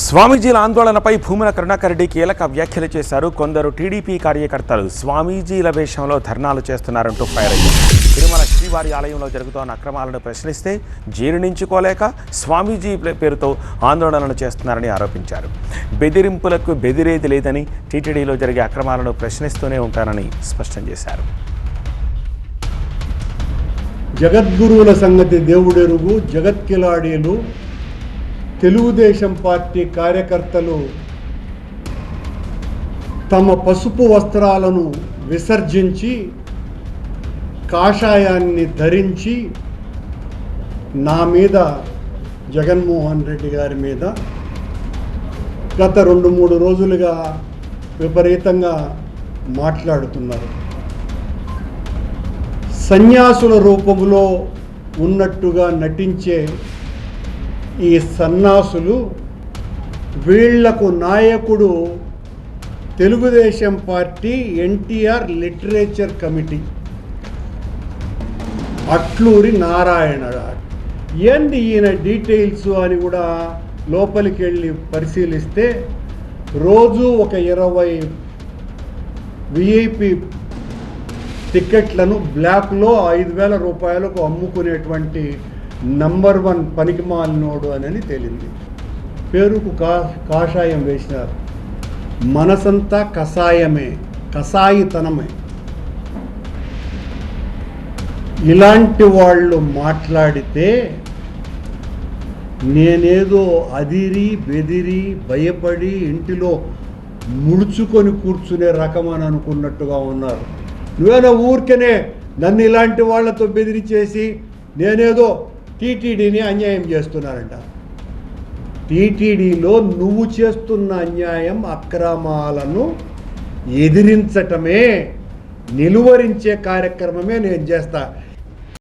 స్వామీజీల ఆందోళనపై భూమన కరుణాకర్ రెడ్డి కీలక వ్యాఖ్యలు చేశారు. కొందరు టీడీపీ కార్యకర్తలు స్వామీజీల వేషంలో ధర్నాలు చేస్తున్నారంటూ ఫైర్ అయ్యారు. తిరుమల శ్రీవారి ఆలయంలో జరుగుతున్న అక్రమాలను ప్రశ్నిస్తే జీర్ణించుకోలేక స్వామీజీ పేరుతో ఆందోళనలు చేస్తున్నారని ఆరోపించారు. బెదిరింపులకు బెదిరేది లేదని, టీటీడీలో జరిగే అక్రమాలను ప్రశ్నిస్తూనే ఉంటారని స్పష్టం చేశారు. జగద్గురువుల సంగతి దేవుడెరుగు, జగత్కిలాడీలు తెలుగుదేశం పార్టీ కార్యకర్తలు తమ పసుపు వస్త్రాలను విసర్జించి కాషాయాన్ని ధరించి నా మీద, జగన్మోహన్ రెడ్డి గారి మీద గత 2-3 రోజులుగా విపరీతంగా మాట్లాడుతున్నారు. సన్యాసుల రూపంలో ఉన్నట్టుగా నటించే ఈ సన్నాసులు, వీళ్లకు నాయకుడు Telugu Desam party NTR literature committee Atluri Narayana. ఏంది ఈయన డీటెయిల్స్ అని కూడా లోపలికి వెళ్ళి పరిశీలిస్తే రోజు ఒక 20 విఐపి టికెట్లను బ్లాక్లో 5,000 రూపాయలకు అమ్ముకునేటువంటి నంబర్ 1 పనికిమాలినోడు అని తేలింది. పేరుకు కాషాయం వేసినారు. మనసంతా కషాయమే, కషాయితనమే. ఇలాంటి వాళ్ళు మాట్లాడితే నేనేదో అదిరి బెదిరి భయపడి ఇంటిలో ముడుచుకొని కూర్చునే రకం అని అనుకున్నట్టుగా ఉన్నారు. నువ్వేదో ఊరికనే నన్ను ఇలాంటి వాళ్లతో బెదిరించేసి నేనేదో టీటీడీని అన్యాయం చేస్తున్నారంట. టీటీడీలో నువ్వు చేస్తున్న అన్యాయం, అక్రమాలను ఎదిరించటమే, నిలువరించే కార్యక్రమమే నేను చేస్తా.